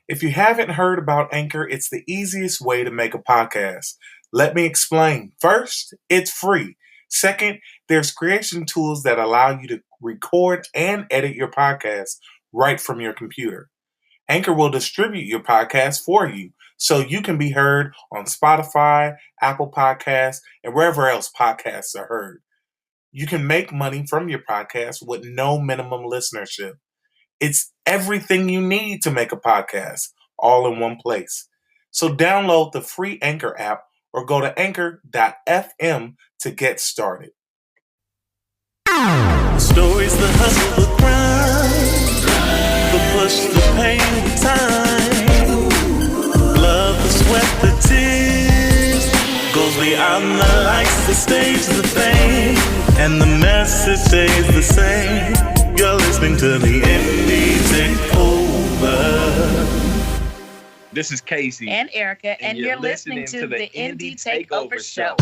If you haven't heard about Anchor, it's the easiest way to make a podcast. Let me explain. First, it's free. Second, there's creation tools that allow you to record and edit your podcast right from your computer. Anchor will distribute your podcast for you so you can be heard on Spotify, Apple Podcasts, and wherever else podcasts are heard. You can make money from your podcast with no minimum listenership. It's everything you need to make a podcast, all in one place. So download the free Anchor app or go to anchor.fm to get started. The stories, the hustle, the grind, the push, the pain, the time, love, the sweat, the tears, goes beyond the lights, the stage, the fame, and the message stays the same. You're listening to the Indie Takeover. This is Casey and Erica, and you're listening to the Indie Takeover Show.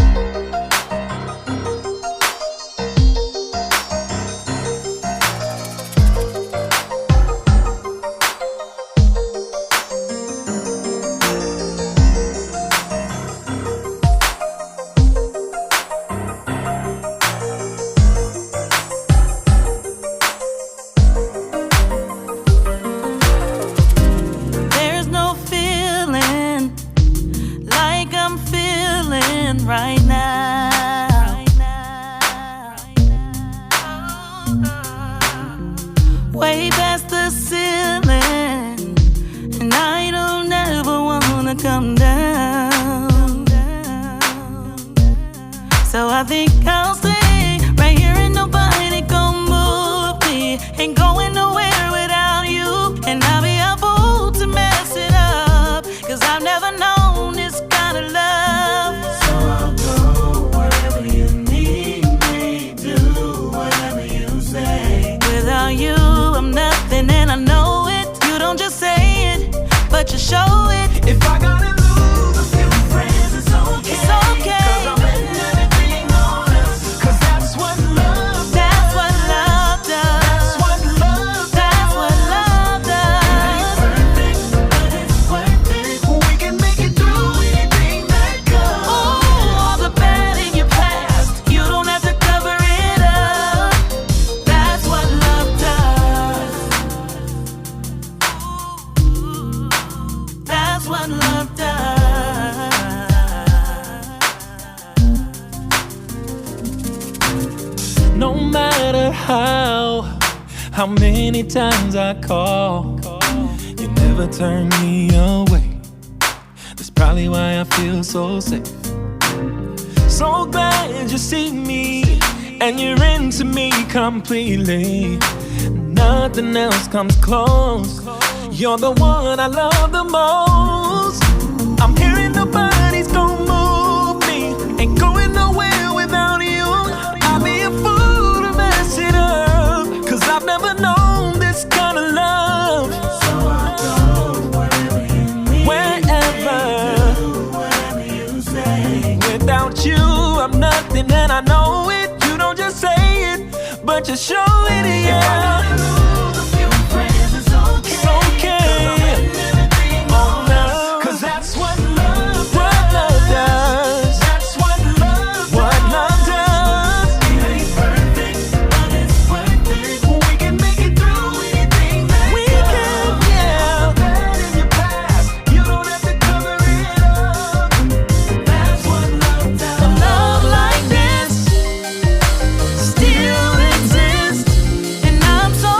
Right now, way past the ceiling, and I don't ever wanna come down. So I think I'll stay right here and nobody gon' move me. Ain't going nowhere without you, and I'll be a fool to mess it up, 'cause I've never known this kind of love. You, I'm nothing and I know it. You don't just say it, but you show it. If I gotta lose a few friends, it's okay. It's okay. 'Cause I'm betting everything on us. 'Cause that's what love does. That's what love does. That's what love does. That's what love does. It ain't perfect, but it's worth it. We can make it through anything that comes. Oh, all the bad in your past, you don't have to cover it up. That's what love does. That's what love does. No matter how many times I call, you never turn me away. That's probably why I feel so safe. So glad you see me, and you're into me completely. Nothing else comes close. You're the one I love the most. I'm hearing nobody's gonna move me. Ain't going nowhere without you. I'll be a fool to mess it up, 'cause I've never known this kind of love. So I'll go wherever you need. Wherever. Do whatever you say. Without you, I'm nothing and I know it. You don't just say it, but you show it, yeah. It's okay. Oh, love. 'Cause that's what love does. That's what love does. It ain't perfect, but it's worth it. We can make it through anything that we comes. Can, yeah. Bad in your past, you don't have to cover it up. That's what love does. A love like this still exists, and I'm so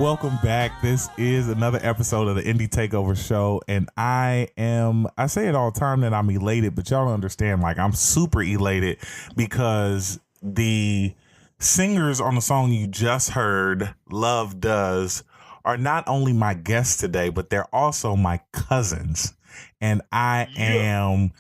welcome back. This is another episode of the Indie Takeover show, and I say it all the time that I'm elated, but y'all don't understand, like, I'm super elated because the singers on the song you just heard, Love Does, are not only my guests today, but they're also my cousins, and I am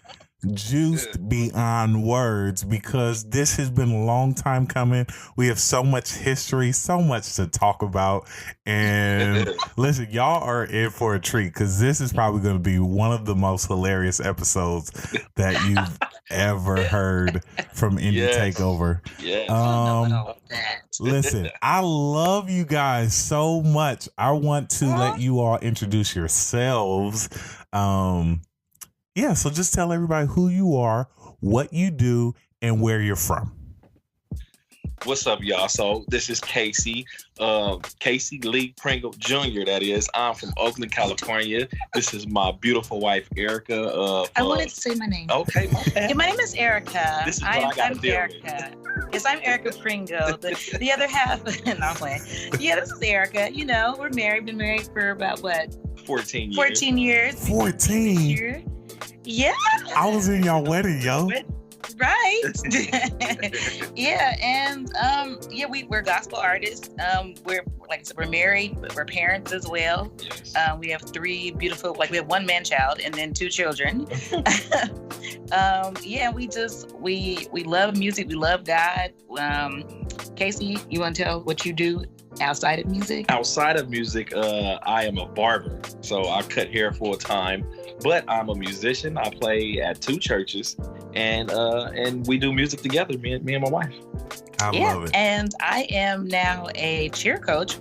juiced beyond words because this has been a long time coming. We have so much history, so much to talk about, and listen, y'all are in for a treat because this is probably going to be one of the most hilarious episodes that you've ever heard from Indie Takeover. Listen, I love you guys so much. I want to let you all introduce yourselves. So just tell everybody who you are, what you do, and where you're from. What's up, y'all? So this is Casey, Casey Lee Pringle Jr. That is. I'm from Oakland, California. This is my beautiful wife, Erica. I wanted to say my name. Okay, my bad. Yeah, my name is Erica. This is what I got to deal Erica. Yes, I'm Erica Pringle. The other half, no, I'm playing. Yeah, this is Erica. You know, we're married. Been married for about what? 14 years. 14 years. 14? Yeah. I was in your wedding, yo. Right. Yeah, and we're gospel artists. We're, like I said, we're married, but we're parents as well. Yes. We have three beautiful, we have one man child and then two children. We love music. We love God. Casey, you want to tell what you do outside of music? Outside of music, I am a barber, so I cut hair full time. But I'm a musician. I play at 2 churches, and we do music together. Me and my wife. I love it. And I am now a cheer coach.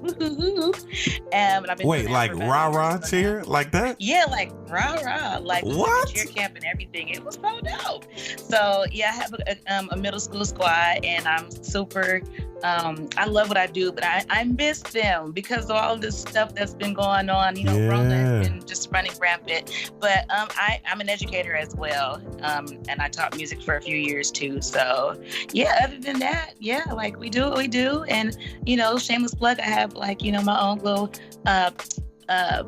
And I've been Wait, like rah-rah cheer? Like that? Yeah, like rah-rah. Like what? Cheer camp and everything. It was so dope. So, yeah, I have a middle school squad, and I'm super... I love what I do, but I miss them because of all this stuff that's been going on. You know, Rona has been just running rampant. But I'm an educator as well, and I taught music for a few years too. So, yeah, other than that, yeah, like we do what we do. And, you know, shameless plug, I have like, you know, my own little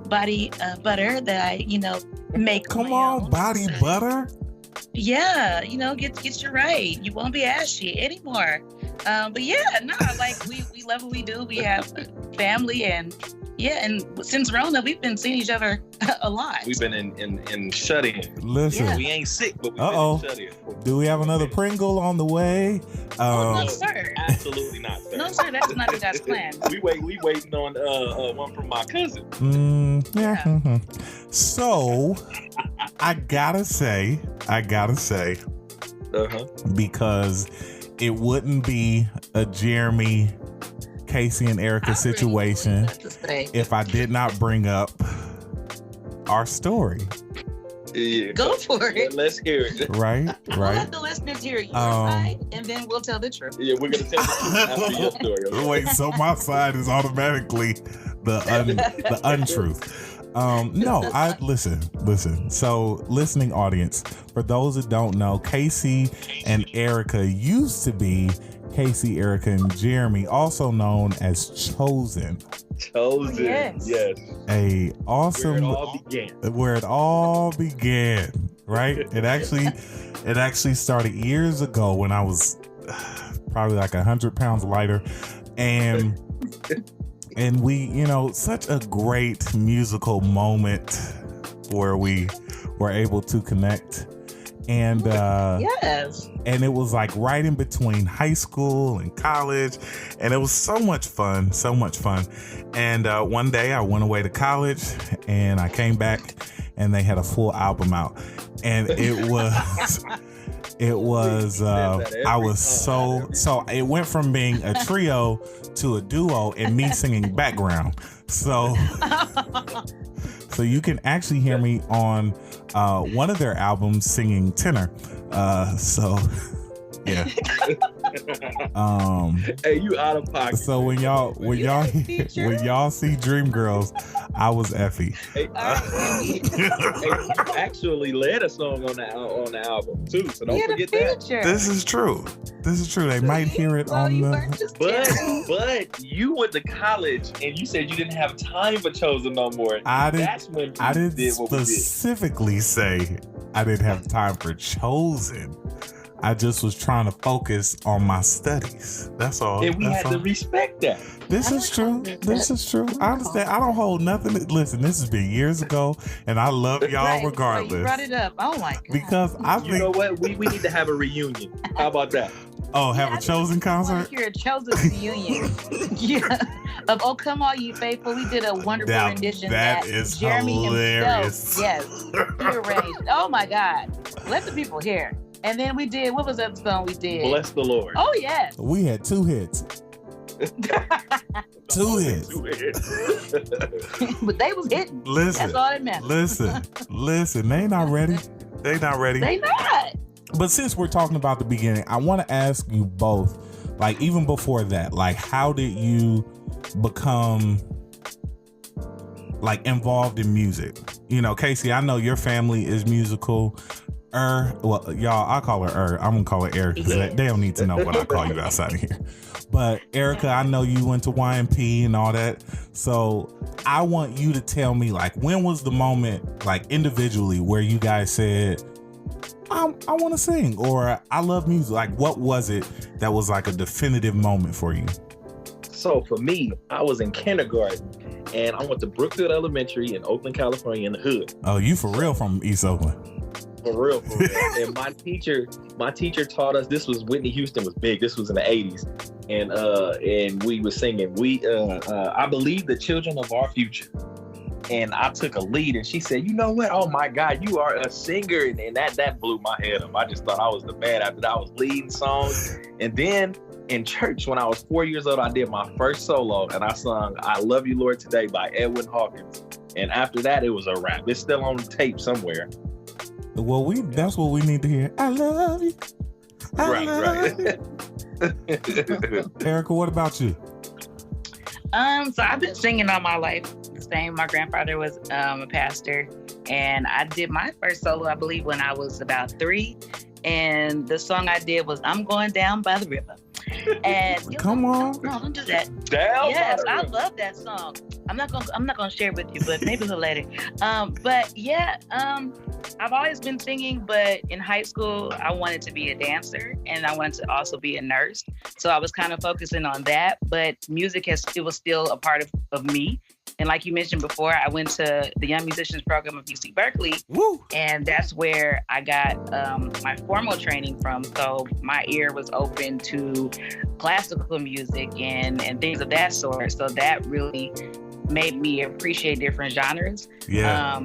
body butter that I, you know, make. Come on, body butter? Yeah, you know, get you right. You won't be ashy anymore. But yeah, no, like we love what we do. We have family and since Rona, we've been seeing each other a lot. We've been in shut-in. Listen. We ain't sick, but we've been in shut-in. Do we have another Pringle on the way? No, sir. Absolutely not, sir. No, sir, that's not God's plan. We waiting on one from my cousin. Yeah. Mm-hmm. So, I gotta say, because it wouldn't be a Jeremy, Casey, and Erica situation if I did not bring up our story. Yeah. Go for it. Let's hear it. Right. We'll let the listeners hear your side, and then we'll tell the truth. Yeah, we're gonna tell the truth after your story. Okay? Wait, so my side is automatically the untruth. Listen. So, listening audience, for those that don't know, Casey and Erica used to be Casey, Erica, and Jeremy, also known as Chosen. Chosen, yes. A awesome where it all began, right? It actually started years ago when I was probably like 100 pounds lighter, and we, you know, such a great musical moment where we were able to connect. And and it was like right in between high school and college, and it was so much fun. And one day I went away to college, and I came back, and they had a full album out, and it was I was so it went from being a trio to a duo and me singing background. So you can actually hear me on one of their albums singing tenor. So yeah. Hey, you out of pocket. So when y'all see Dreamgirls, I was Effie. Hey, you actually led a song on the album too, so don't forget that. This is true. They might hear it on the. But you went to college and you said you didn't have time for Chosen no more. I didn't specifically say I didn't have time for Chosen. I just was trying to focus on my studies. That's all. And we had to respect that. This is true. I understand. I don't hold nothing. Listen, this has been years ago, and I love y'all regardless. You brought it up. Oh my god. Because I think, you know what? We need to have a reunion. How about that? Oh, have a Chosen concert? You're a Chosen reunion. Yeah. Of Oh Come All You Faithful, we did a wonderful rendition that is Jeremy hilarious. Himself, yes, he arranged. Oh my God. Let the people hear. And then we did, what was that song we did? Bless the Lord. Oh, yes. We had 2 hits. 2 hits. But they was hitting. Listen. That's all that matters. Listen. They not ready. They not. But since we're talking about the beginning, I want to ask you both, like, even before that, like, how did you become, like, involved in music? You know, Casey, I know your family is musical. Well, y'all, I call her I'm gonna call her Erica because they don't need to know what I call you outside of here. But Erica, I know you went to YMP and all that. So I want you to tell me, like, when was the moment, like, individually, where you guys said, I want to sing, or I love music? Like, what was it that was like a definitive moment for you? So for me, I was in kindergarten and I went to Brookfield Elementary in Oakland, California, in the hood. Oh, you for real from East Oakland? For real. And my teacher taught us, this was Whitney Houston was big. This was in the 80s. And we were singing, I believe the children of our future. And I took a lead and she said, you know what? Oh my God, you are a singer. And that blew my head up. I just thought I was the man. After that, I was leading songs. And then in church, when I was 4 years old, I did my first solo and I sung I Love You, Lord, Today by Edwin Hawkins. And after that, it was a wrap. It's still on tape somewhere. Well, that's what we need to hear. I love you. Right. Erica, what about you? So I've been singing all my life. Same. My grandfather was a pastor, and I did my first solo, I believe, when I was about 3. And the song I did was "I'm Going Down by the River." And come on, no, don't do that. Down. Yes, I love that song. I'm not gonna share it with you, but maybe a little later. But yeah, I've always been singing, but in high school, I wanted to be a dancer and I wanted to also be a nurse. So I was kind of focusing on that, but music it was still a part of me. And like you mentioned before, I went to the Young Musicians Program of UC Berkeley. Woo. And that's where I got my formal training from. So my ear was open to classical music and things of that sort. So that really made me appreciate different genres. Yeah.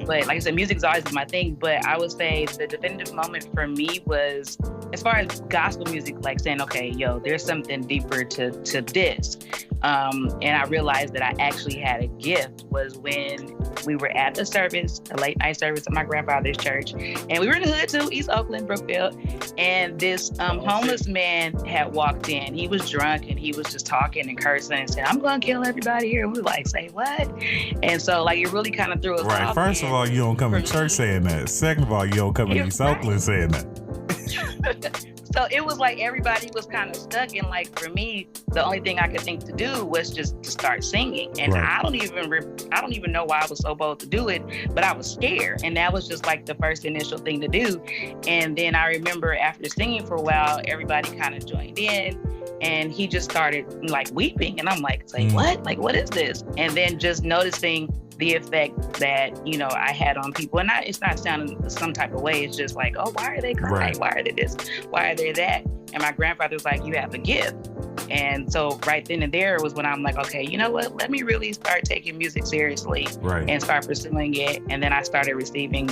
But like I said, music's always been my thing. But I would say the definitive moment for me was, as far as gospel music, like saying, okay, there's something deeper to this. And I realized that I actually had a gift was when we were at the service, a late night service at my grandfather's church. And we were in the hood too, East Oakland, Brookfield. And this homeless man had walked in. He was drunk and he was just talking and cursing and said, "I'm going to kill everybody here." And we were like, say what? And so like it really kind of threw us off. Right. First of all, you don't come to church saying that. Second of all, you don't come to East Oakland saying that. So it was like everybody was kind of stuck, and like for me, the only thing I could think to do was just to start singing. And right. I don't even know why I was so bold to do it, but I was scared, and that was just like the first initial thing to do. And then I remember after singing for a while, everybody kind of joined in, and he just started like weeping, and I'm like, "Say what? Like what is this?" And then just noticing the effect that, I had on people. And it's not sounding some type of way. It's just like, oh, why are they crying? Right. Why are they this? Why are they that? And my grandfather was like, you have a gift. And so right then and there was when I'm like, okay, you know what? Let me really start taking music seriously and start pursuing it. And then I started receiving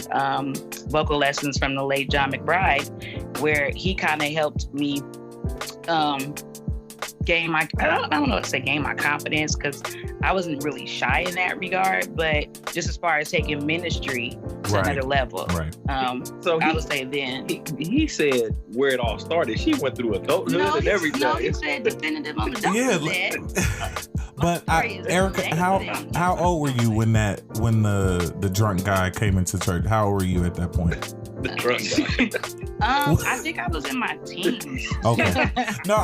vocal lessons from the late John McBride, where he kind of helped me gain my, I don't know what to say, gain my confidence, because I wasn't really shy in that regard, but just as far as taking ministry to another level. Right. So I would say then. He said where it all started. She went through adulthood and everything. No, he said definitive on the But Erica, how old were you when the drunk guy came into church? How old were you at that point? The drunk guy. I think I was in my teens. Okay. No,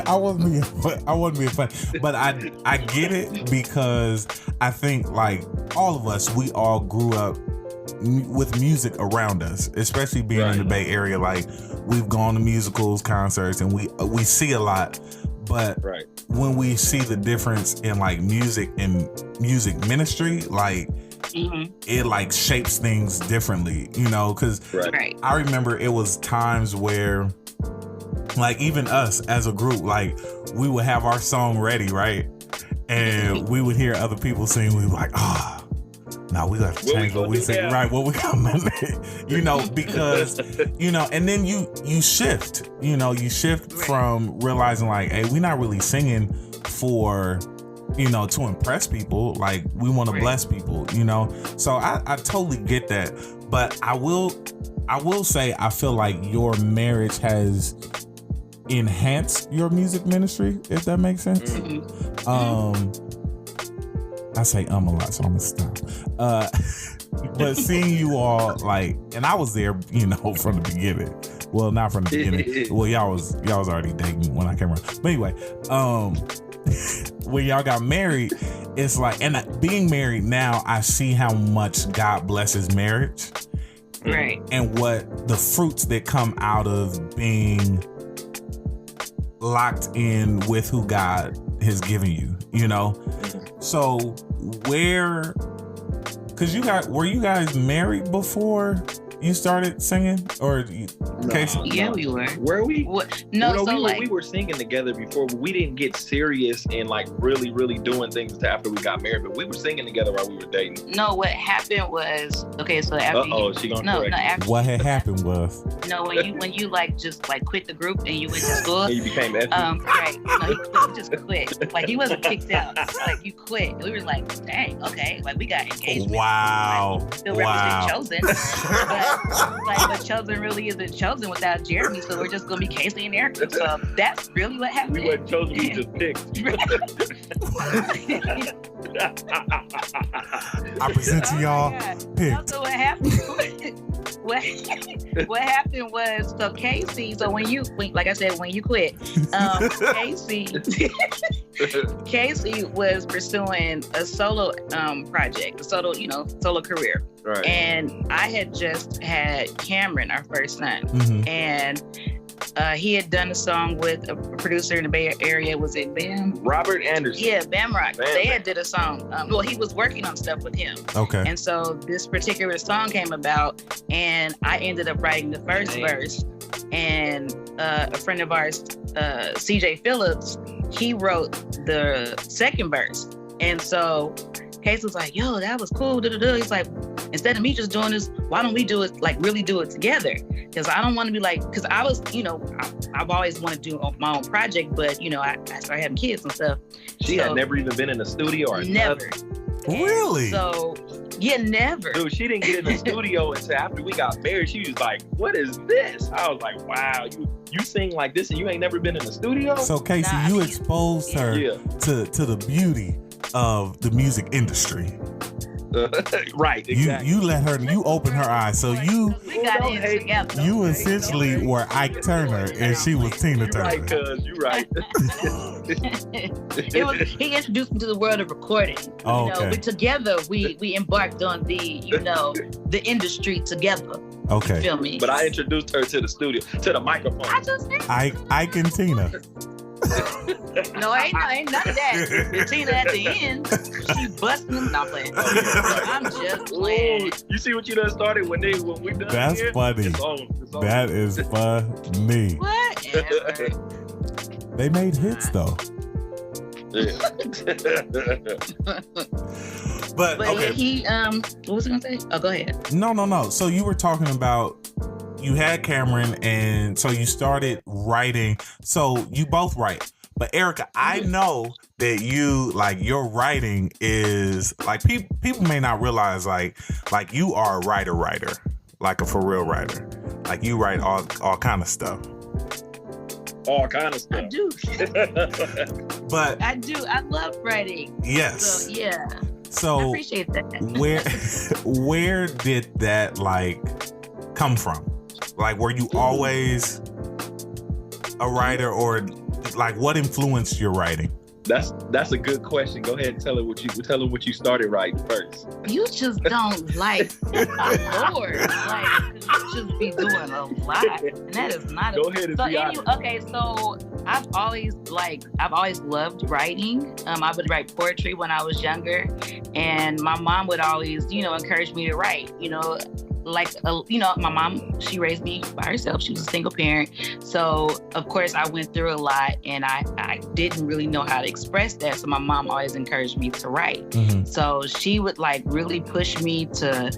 I wasn't being funny, but I get it, because I think like all of us, we all grew up with music around us, especially being in the Bay Area. Like, we've gone to musicals, concerts, and we see a lot. But when we see the difference in like music and music ministry, like it like shapes things differently, you know, because I remember it was times where like even us as a group, like we would have our song ready, right? And we would hear other people sing, we were like, now we got to change what we sing, right? What we coming, you know, because, you know, and then you shift, from realizing like, hey, we're not really singing for, you know, to impress people. Like, we want to bless people, you know? So I totally get that. But I will say, I feel like your marriage has enhanced your music ministry, if that makes sense. I say a lot, so I'm gonna stop. But seeing you all, like, and I was there, you know, from the beginning. Well, not from the beginning. Well, y'all was already dating when I came around. But anyway, when y'all got married, it's like, and being married now, I see how much God blesses marriage. Right. And what the fruits that come out of being locked in with who God has given you, you know? So were you guys married before you started singing, or yeah, we were. Were we? We were singing together before, but we didn't get serious and like really, really doing things after we got married. But we were singing together while we were dating. No, what happened was so after. She gonna correct after what had happened was. No, when you like just like quit the group and you went to school. And you became right. No, you just quit. Like, he wasn't kicked out. Like, you quit. And we were like, dang, okay. Like, we got engaged. Wow. Like, still represent Chosen. But Chosen really isn't chosen without Jeremy, so we're just gonna be Casey and Erica. So that's really what happened. We weren't chosen, we just picked. I present to y'all picked. So what happened? What happened was, so Casey, when you quit, Casey was pursuing a solo project, a solo career. Right. And I had just had Cameron, our first son, and he had done a song with a producer in the Bay Area. Was it Bam? Robert Anderson. Yeah, Bam Rock. They had did a song. He was working on stuff with him. Okay. And so this particular song came about, and I ended up writing the first verse. And a friend of ours, CJ Phillips, he wrote the second verse. And so Case was like, yo, that was cool. He's like, instead of me just doing this, why don't we do it, like really do it together? Because I don't want to be like, because I was, I've always wanted to do my own project, but, I started having kids and stuff. She had never even been in a studio or never. Really? So, yeah, never. Dude, she didn't get in the studio until after we got married. She was like, what is this? I was like, wow, you sing like this and you ain't never been in the studio? So, Casey, you exposed her to the beauty of the music industry. Right, exactly. You opened her eyes. So you essentially were Ike Turner and she was Tina Turner. Right, cuz, you right. He introduced me to the world of recording. Together we embarked on the industry together. Okay. You feel me? But I introduced her to the studio, to the microphone. Ike and Tina. No, ain't none of that. Tina at the end, she busting them. Not playing. I'm just playing. You see what you done started when we done. That's here? funny. It's on. That is funny. Whatever. They made hits though. Yeah. But okay. He what was he gonna say? Oh, go ahead. No. So you were talking about, you had Cameron, and so you started writing. So you both write, But Erica, I know that you like your writing is like people may not realize like you are a writer, like a for real writer. Like you write all kind of stuff. All kind of stuff. I do. But I do. I love writing. Yes. So yeah. So I appreciate that. where did that like come from? Like, were you always a writer, or like what influenced your writing? That's a good question. Go ahead and tell them what you started writing first. You just don't like Lord. Like you just be doing a lot. And that is not Go ahead and be honest. Okay, so I've always loved writing. I would write poetry when I was younger, and my mom would always, encourage me to write, my mom, she raised me by herself. She was a single parent. So, of course, I went through a lot, and I didn't really know how to express that. So my mom always encouraged me to write. Mm-hmm. So she would really push me to,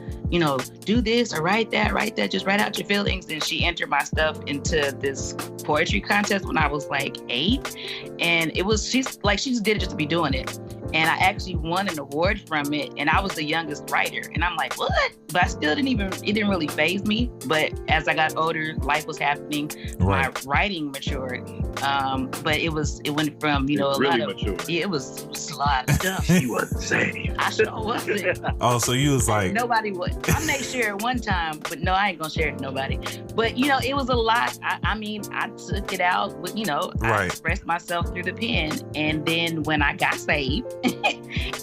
do this or write that, just write out your feelings. And she entered my stuff into this poetry contest when I was 8. And she just did it just to be doing it. And I actually won an award from it, and I was the youngest writer. And I'm like, what? But I still it didn't really faze me. But as I got older, life was happening. Right. My writing matured. But it went from, a really lot of, matured. yeah, it was a lot of stuff. She wasn't saying. I sure wasn't. Oh, so you was like, Nobody would. I made sure at one time, but no, I ain't gonna share it with nobody. But it was a lot. I took it out with, I Right. expressed myself through the pen. And then when I got saved,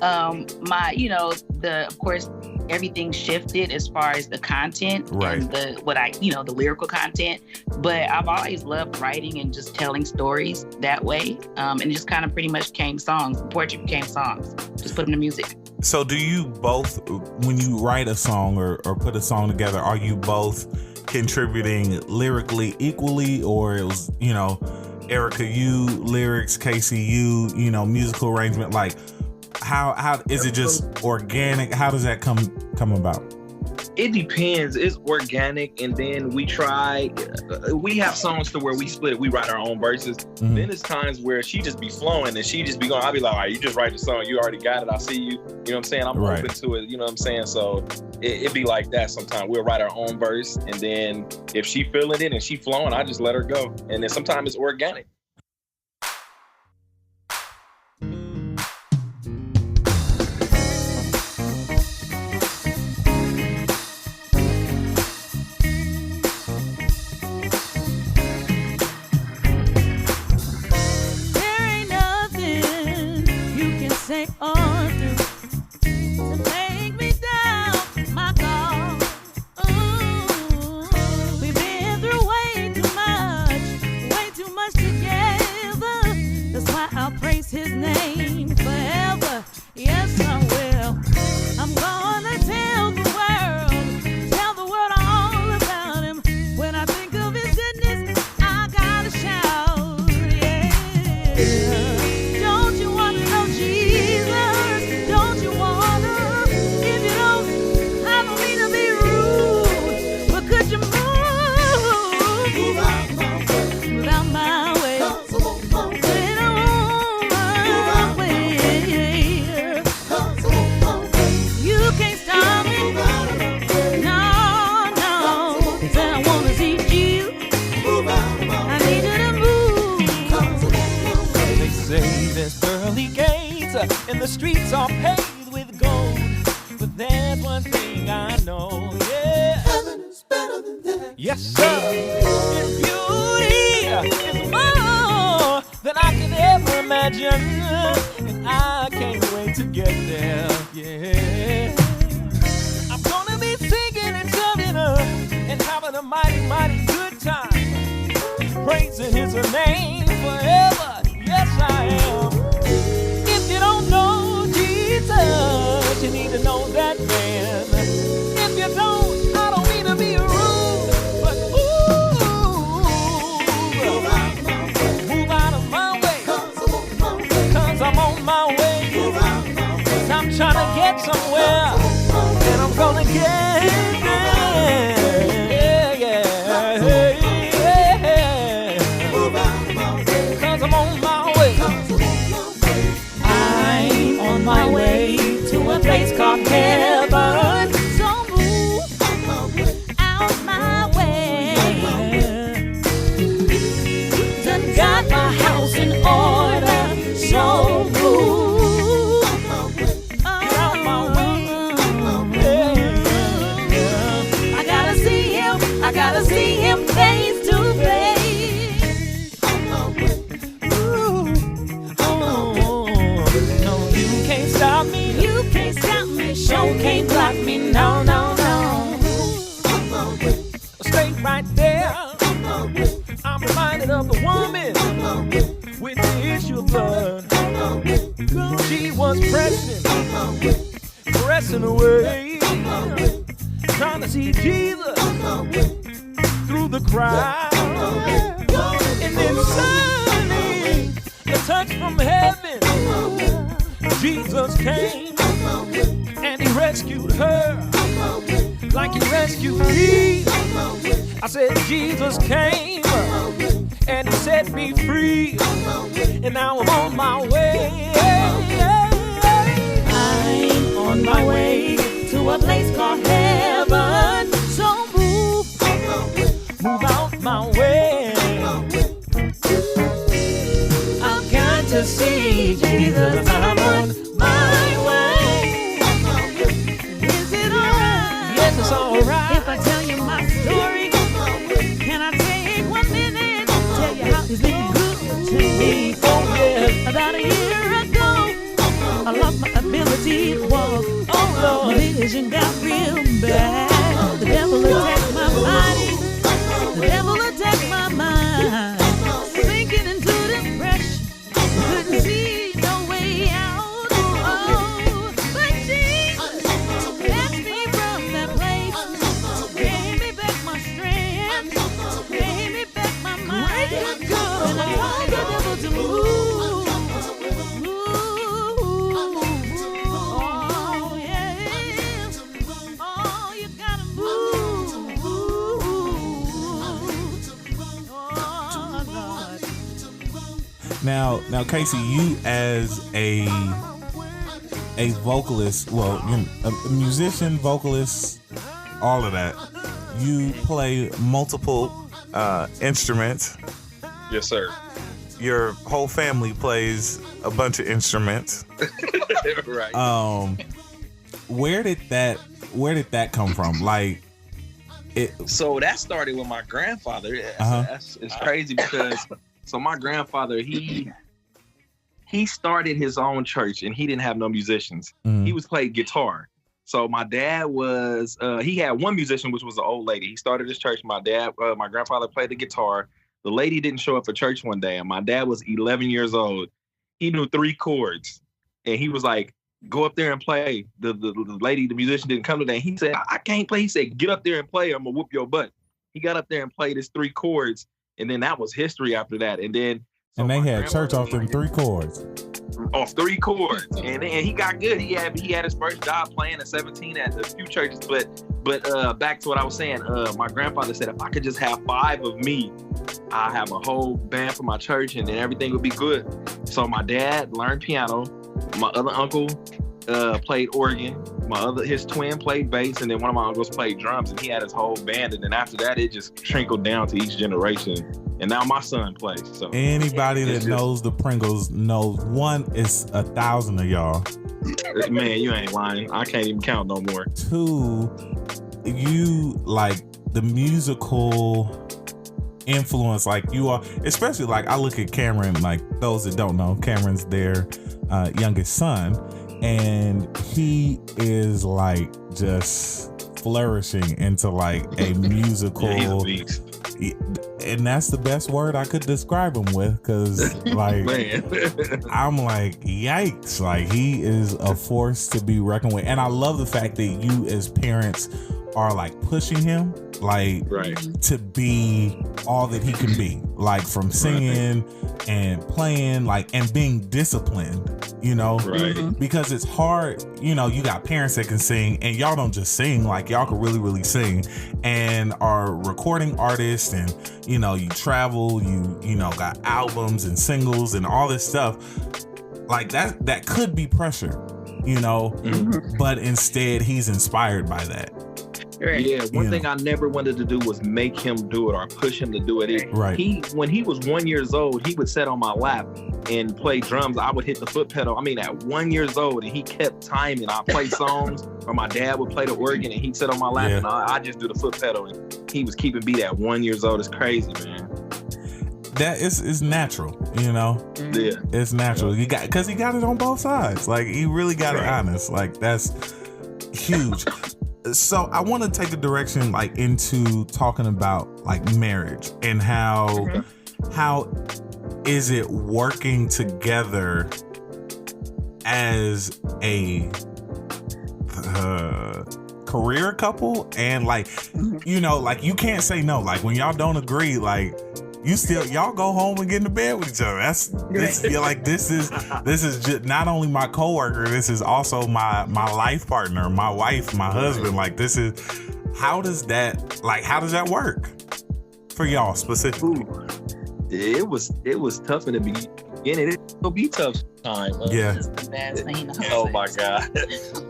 of course, everything shifted as far as the content Right. and the lyrical content. But I've always loved writing and just telling stories that way. And it just kind of pretty much became songs. Poetry became songs. Just put them to music. so do you both, when you write a song or put a song together, are you both contributing lyrically equally, or it was, Erica, you lyrics, Casey, you musical arrangement? Like, how is it just organic? How does that come about? It depends. It's organic, and then we have songs to where we split it. We write our own verses. Mm-hmm. Then it's times where she just be flowing and she just be going, I'll be like, all right, you just write the song. You already got it. I see you. You know what I'm saying? I'm Right. open to it. You know what I'm saying? So it be like that sometimes. We'll write our own verse, and then if she feeling it and she flowing, I just let her go. And then sometimes it's organic. There ain't nothing you can say or do to make me doubt my God. We've been through way too much together. That's why I'll praise His name forever. Yes, I will. I'm gonna tell the world all about Him. When I think of His goodness, I gotta shout, yeah. Don't you wanna know Jesus? Don't you wanna? If you don't, I don't mean to be rude, but could you move out my way? When I want my way. You can't stop me. No, 'cause I wanna see you. I need you to move. They say there's pearly gates and the streets are paved with gold. But there's one thing I know, yeah. Heaven is better than that. Yes, sir. Its beauty is more than I could ever imagine. And I can't wait to get there, yeah. I'm gonna be singing and jumping up and having a mighty, mighty good time. Praising His name forever. Yes, I am. If you don't know Jesus, you need to know that man. If you don't, I don't mean to be rude, but ooh, wanna see Jesus through the crowd. And then suddenly, a touch from heaven, Jesus came and he rescued her like he rescued me. I said Jesus came and he set me free, and now I'm on my way. I'm on my way to a place called heaven. So move out my way. I've got to see Jesus. I'm on my way. Is it alright? Yes, it's alright. If I tell you my story, can I take 1 minute to tell you how it's been good to me? Oh yeah. About a year ago, I lost my ability to walk. Oh Lord. My vision got real bad. The devil attacked my body. The devil attacked my mind. Sinking into depression. Couldn't see no way out. Oh, but Jesus snatched me from that place. Gave me back my strength. Gave me back my mind. And I told the devil to move. Oh, yeah. Oh, you gotta move. Oh, Lord. Now, Casey, you as a vocalist, well, you're a musician, vocalist, all of that. You play multiple instruments. Yes, sir. Your whole family plays a bunch of instruments. Right. Where did that come from? Like, So that started with my grandfather. It's crazy because so my grandfather, he started his own church and he didn't have no musicians. Mhm. He was playing guitar. So my dad was he had one musician, which was an old lady. He started his church. My grandfather played the guitar. The lady didn't show up for church one day, and my dad was 11 years old. He knew 3 chords, and he was like, "Go up there and play." The lady, the musician, didn't come today. He said, "I can't play." He said, "Get up there and play. I'm gonna whoop your butt." He got up there and played his 3 chords, and then that was history after that. And then and they had church off them 3 chords. Off 3 chords, and he got good. He had his first job playing at 17 at a few churches. But back to what I was saying. My grandfather said if I could just have 5 of me, I have a whole band for my church, and then everything would be good. So my dad learned piano. My other uncle played organ. His twin played bass, and then one of my uncles played drums, and he had his whole band. And then after that, it just trickled down to each generation. And now my son plays. So anybody that knows the Pringles knows 1 is 1,000 of y'all. Man, you ain't lying. I can't even count no more. 2, you like the musical influence, like you are, especially like I look at Cameron, like those that don't know, Cameron's their youngest son, and he is like just flourishing into like a musical. Yeah, he's a beast. And that's the best word I could describe him with, because like I'm like, yikes, like he is a force to be reckoned with. And I love the fact that you as parents are like pushing him like to be all that he can be, like from singing and playing, like, and being disciplined, you know, because it's hard, you know, you got parents that can sing and y'all don't just sing, like y'all can really sing and are recording artists, and you know, you travel, you know, got albums and singles and all this stuff like that could be pressure, you know, but instead he's inspired by that. Yeah, one thing I never wanted to do was make him do it or push him to do it. When he was 1 year old, he would sit on my lap and play drums. I would hit the foot pedal. I mean, at 1 year old, and he kept timing. I'd play songs, or my dad would play the organ, and he'd sit on my lap, and I just do the foot pedal. And he was keeping beat at 1 year old. It's crazy, man. That is natural, you know. Yeah, it's natural. You got, because he got it on both sides. Like he really got it honest. Like that's huge. So I want to take a direction like into talking about like marriage and how is it working together as a career couple, and like, you know, like you can't say no. Like when y'all don't agree, like y'all go home and get into bed with each other. This is just not only my coworker, this is also my life partner, my wife, my husband. Like this is, how does that work for y'all specifically? Ooh. It was tough in the beginning. It'll be tough time. Yeah. It's the best thing. Oh my God.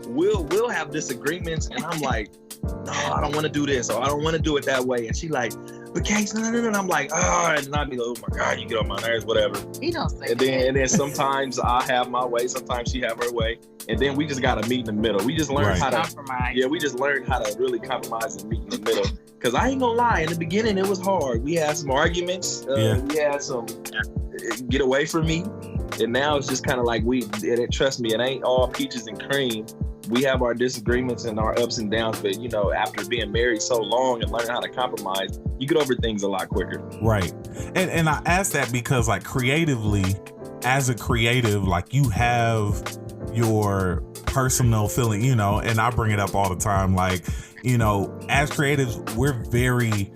We'll have disagreements, and I'm like, no, I don't want to do this, or I don't want to do it that way. And she like, but Case, no. And I'm like, and I'd be like, oh my God, you get on my nerves, whatever. He don't say and then sometimes I have my way, sometimes she have her way, and then we just gotta meet in the middle. We just learn how to compromise. Yeah, we just learned how to really compromise and meet in the middle. Cause I ain't gonna lie, in the beginning it was hard. We had some arguments. We had some get away from me, and now it's just kind of like trust me, it ain't all peaches and cream. We have our disagreements and our ups and downs, but you know, after being married so long and learning how to compromise, you get over things a lot quicker. Right. And I ask that because like creatively, as a creative, like you have your personal feeling, you know, and I bring it up all the time. Like, you know, as creatives, we're very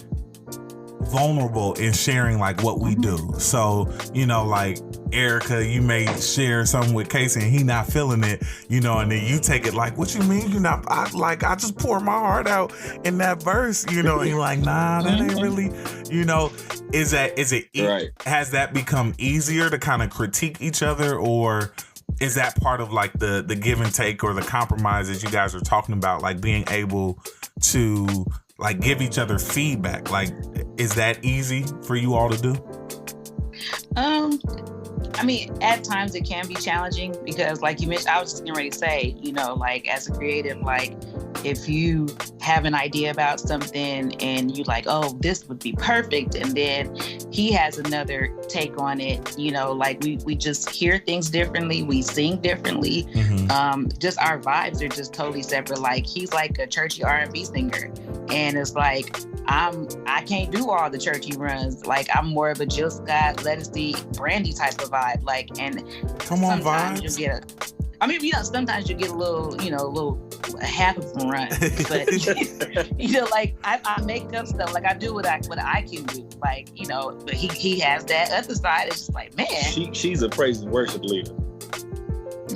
vulnerable in sharing like what we do. So, you know, like Erica, you may share something with Casey and he not feeling it, you know, and then you take it like, what you mean you're not? I just pour my heart out in that verse, you know, and you're like, nah, that ain't really, you know. Is it right? Has that become easier to kind of critique each other, or is that part of like the give and take or the compromises you guys are talking about, like being able to like give each other feedback? Like, is that easy for you all to do? I mean, at times it can be challenging because, like you mentioned, I was just getting ready to say, you know, like as a creative, like if you have an idea about something and you like, oh, this would be perfect, and then he has another take on it, you know, like we just hear things differently, we sing differently, just our vibes are just totally separate. Like he's like a churchy R&B singer, and it's like I can't do all the churchy runs. Like I'm more of a Jill Scott, Let It See, Brandy type of vibe. Like, and come on, sometimes vibes. you get sometimes you get a little half of a run, but you know, like I make up stuff. Like I do what I can do. Like, you know, but he has that other side. It's just like, man, she's a praise and worship leader.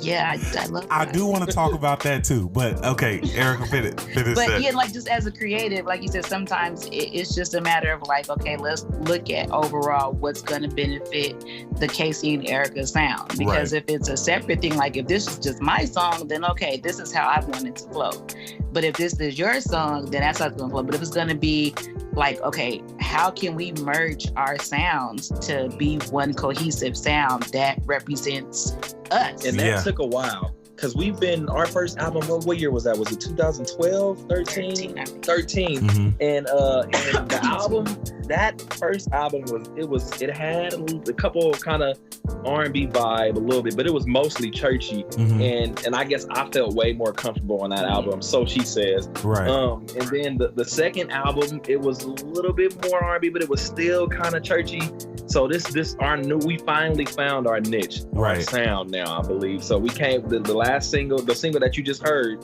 Yeah, I love that. I do want to talk about that too, but okay, Erica, finish But that. yeah, like just as a creative, like you said, sometimes it's just a matter of like, okay, let's look at overall what's going to benefit the Casey and Erica sound. Because if it's a separate thing, like if this is just my song, then okay, this is how I want it to flow. But if this is your song, then that's how it's going to flow. But if it's going to be like, okay, how can we merge our sounds to be one cohesive sound that represents us? And that took a while, because we've been, our first album, what year was that? Was it 2012, 13? 13. And the album, that first album it had a couple kind of R&B vibe a little bit, but it was mostly churchy. And I guess I felt way more comfortable on that album, so she says. Right. And then the second album, it was a little bit more R&B, but it was still kind of churchy. So we finally found our niche, our sound now, I believe. So we came, the last single, the single that you just heard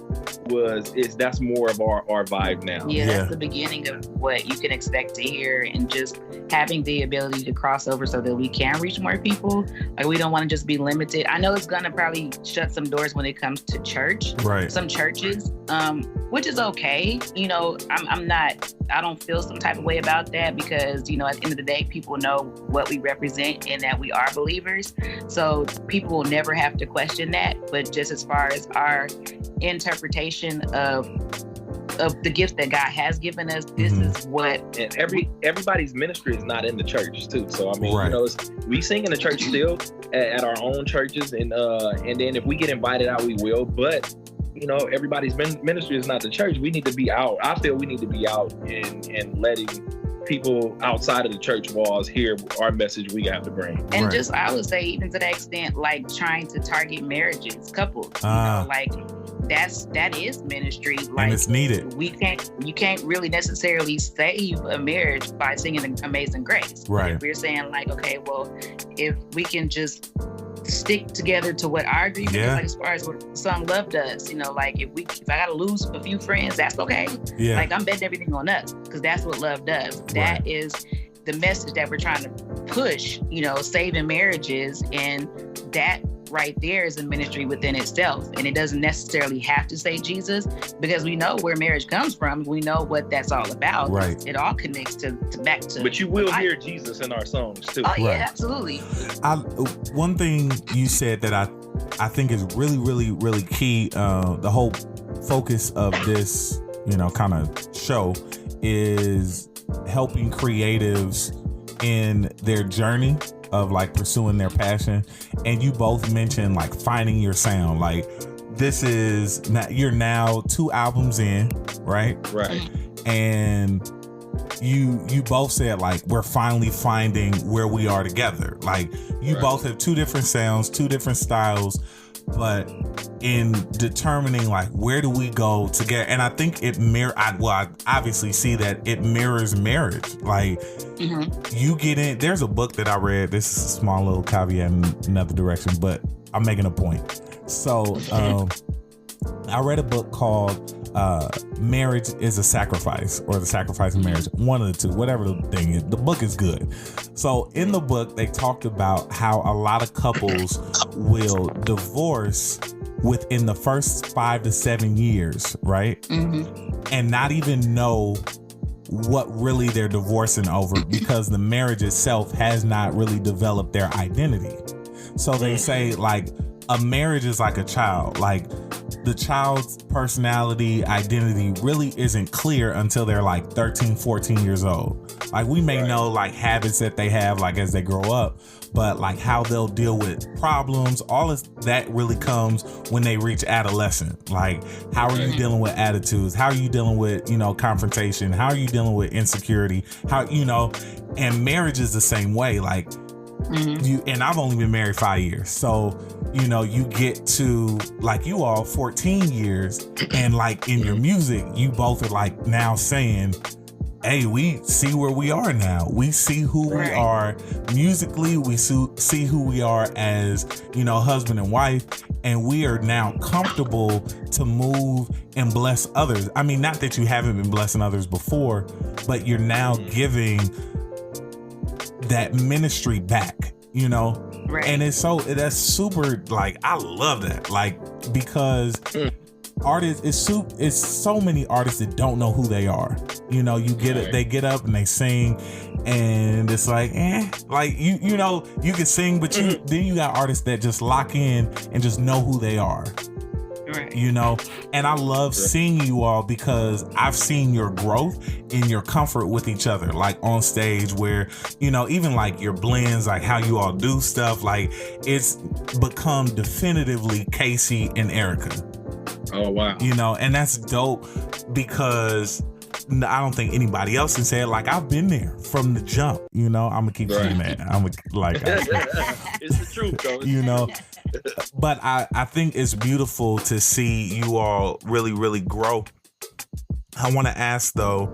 that's more of our vibe now. Yeah, that's the beginning of what you can expect to hear, and just having the ability to cross over so that we can reach more people. Like we don't want to just be limited. I know it's gonna probably shut some doors when it comes to church, some churches, which is okay. You know, I don't feel some type of way about that, because, you know, at the end of the day, people know what we represent and that we are believers. So people will never have to question that. But just as far as our interpretation of the gifts that God has given us, this is what. And everybody's ministry is not in the church too. So I mean, you know, we sing in the church still at our own churches, and then if we get invited out, we will. But you know, everybody's ministry is not the church. We need to be out. I feel we need to be out and letting people outside of the church walls hear our message we have to bring. And just, I would say, even to that extent, like trying to target marriages, couples, you know, like that is ministry. Like, and it's needed. You can't really necessarily save a marriage by singing Amazing Grace. Right. We're saying like, okay, well, if we can just stick together to what our agreement is, Yeah. like as far as what the song Love does, like if I gotta lose a few friends, that's okay. Yeah. Like I'm betting everything on us, because that's what love does. That is the message that we're trying to push, saving marriages, and that right there is a ministry within itself. And it doesn't necessarily have to say Jesus, because we know where marriage comes from. We know what that's all about. Right. It all connects to back to. But you will hear Jesus in our songs too. Oh yeah, Right. absolutely. One thing you said that I think is really, really, really key. The whole focus of this, kind of show is helping creatives in their journey of like pursuing their passion. And you both mentioned like finding your sound. Like this is you're now 2 albums in, right? Right. And you both said like we're finally finding where we are together. Like you both have 2 different sounds, 2 different styles, but in determining like where do we go together. And I think it I obviously see that it mirrors marriage. Like you get in, there's a book that I read, this is a small little caveat in another direction, but I'm making a point. So I read a book called Marriage is a Sacrifice, or The Sacrifice of Marriage, one of the 2, whatever the thing is. The book is good. So in the book, they talked about how a lot of couples will divorce within the first 5 to 7 years, right? And not even know what really they're divorcing over, because the marriage itself has not really developed their identity. So they say like a marriage is like a child. Like the child's personality, identity really isn't clear until they're like 13, 14 years old. Like we may know like habits that they have like as they grow up, but like how they'll deal with problems, all of that really comes when they reach adolescent. Like how are you dealing with attitudes? How are you dealing with, confrontation? How are you dealing with insecurity? And marriage is the same way. Like and I've only been married 5 years. So, you get to like you all 14 years, and like in your music, you both are like now saying, hey, we see where we are now. We see who we are musically. We see who we are as, husband and wife. And we are now comfortable to move and bless others. I mean, not that you haven't been blessing others before, but you're now giving that ministry back, and that's super, like, I love that, like, because artists, it's so many artists that don't know who they are. You get it, they get up and they sing, and it's like, like you can sing, but then you got artists that just lock in and just know who they are. And I love seeing you all, because I've seen your growth in your comfort with each other, like on stage, where, even like your blends, like how you all do stuff, like it's become definitively Casey and Erica. Oh, wow. And that's dope, because I don't think anybody else can say it. Like I've been there from the jump, I'm gonna keep saying that. It's the truth, though. But I think it's beautiful to see you all really, really grow. I want to ask though,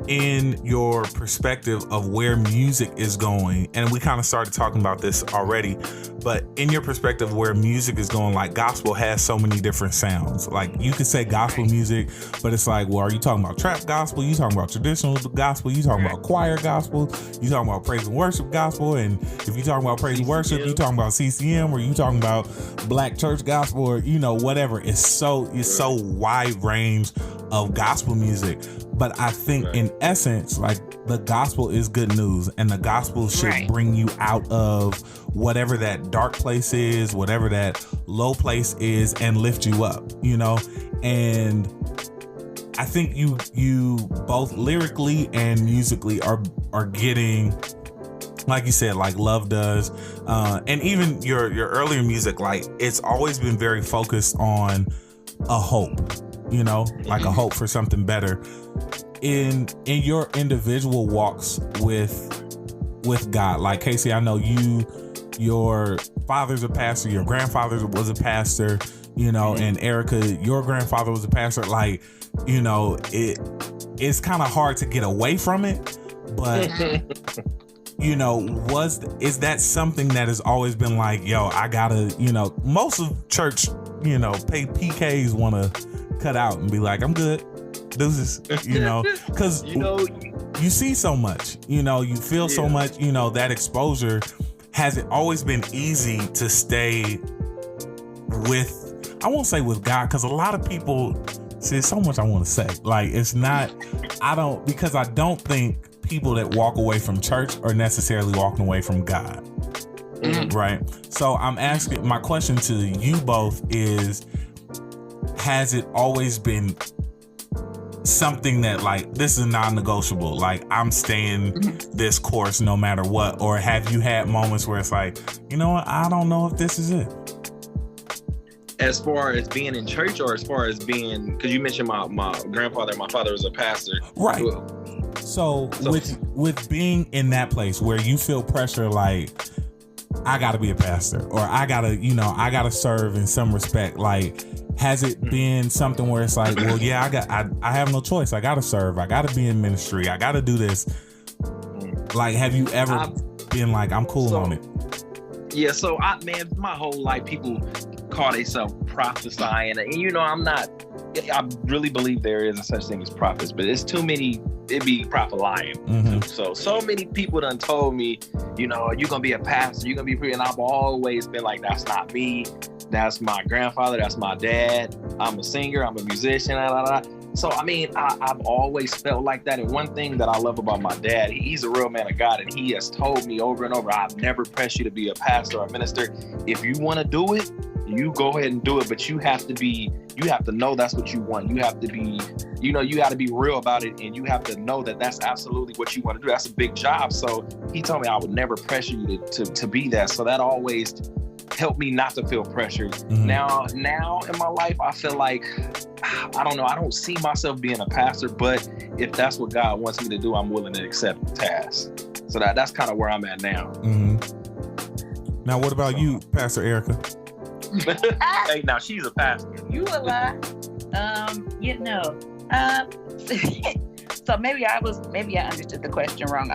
in your perspective of where music is going, and we kind of started talking about this already, but in your perspective where music is going, like gospel has so many different sounds. Like you could say gospel music, but it's like, well, are you talking about trap gospel? You talking about traditional gospel? You talking about choir gospel? You talking about praise and worship gospel? And if you talking about praise and worship, you talking about CCM, or you talking about black church gospel, or whatever. It's so wide range of gospel music. But I think in essence, like the gospel is good news, and the gospel should bring you out of whatever that dark place is, whatever that low place is, and lift you up, and I think you both lyrically and musically are getting, like you said, like Love does, and even your earlier music, like it's always been very focused on a hope, like a hope for something better. In your individual walks with God, like Casey, I know your father's a pastor, your grandfather was a pastor, and Erica, your grandfather was a pastor. Like, it's kind of hard to get away from it, but is that something that has always been like, yo, I gotta, most of church, pay PKs want to cut out and be like, I'm good, deuces, because you see so much, you feel so much, that exposure. Has it always been easy to stay with, I won't say with God, because a lot of people, see, there's so much I want to say. Like, it's not, because I don't think people that walk away from church are necessarily walking away from God. Right? So I'm asking, my question to you both is, has it always been something that, like, this is non-negotiable, like, I'm staying this course no matter what? Or have you had moments where it's like, you know what, I don't know if this is it? As far as being in church, or as far as being, because you mentioned my grandfather, my father was a pastor. Right. So with being in that place where you feel pressure, like, I gotta be a pastor, or I gotta serve in some respect, like, has it been something where it's like, well, yeah, I have no choice, I gotta serve, I gotta be in ministry, I gotta do this? Like, have you ever been like, I'm cool on it? Yeah, so my whole life, people call themselves prophesying, and I really believe there is a such thing as prophets, but it's too many. It be prophet lying. So many people done told me, you're gonna be a pastor, you're gonna be free, and I've always been like, that's not me, that's my grandfather, that's my dad, I'm a singer, I'm a musician, So I've always felt like that. And one thing that I love about my dad, he's a real man of God, and he has told me over and over, I've never pressed you to be a pastor or a minister. If you want to do it, you go ahead and do it, but you have to know that's what you want. You have to be, you got to be real about it, and you have to know that that's absolutely what you want to do. That's a big job. So he told me I would never pressure you to be that. So that always helped me not to feel pressured. Now in my life, I feel like, I don't know, I don't see myself being a pastor, but if that's what God wants me to do, I'm willing to accept the task. So that's kind of where I'm at now. Now, what about you, Pastor Erica? Hey, now she's a pastor. You a lie. So maybe I understood the question wrong.